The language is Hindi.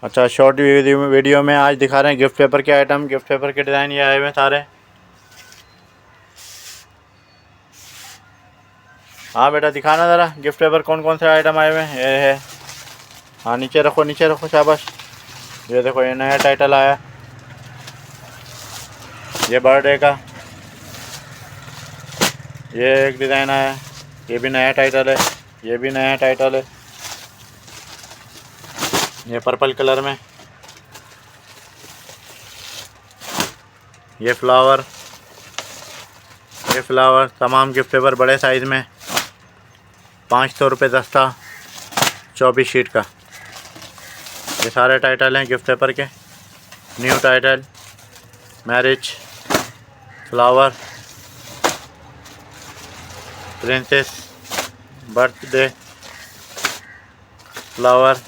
अच्छा, शॉर्ट वीडियो में आज दिखा रहे हैं गिफ्ट पेपर के आइटम, गिफ्ट पेपर के डिज़ाइन ये आए हुए हैं सारे। हाँ बेटा दिखाना ज़रा गिफ्ट पेपर कौन कौन से आइटम आए हुए हैं। ये है, हाँ नीचे रखो नीचे रखो, शाबाश। ये देखो ये नया टाइटल आया, ये बर्थडे का। ये एक डिज़ाइन आया, ये भी नया टाइटल है, ये भी नया टाइटल है। ये पर्पल कलर में, ये फ्लावर, ये फ्लावर। तमाम गिफ्ट पेपर बड़े साइज़ में, 500 रुपये दस्ता, 24 शीट का। ये सारे टाइटल हैं गिफ्ट पेपर के। New title, marriage, flower, princess, birthday, flower,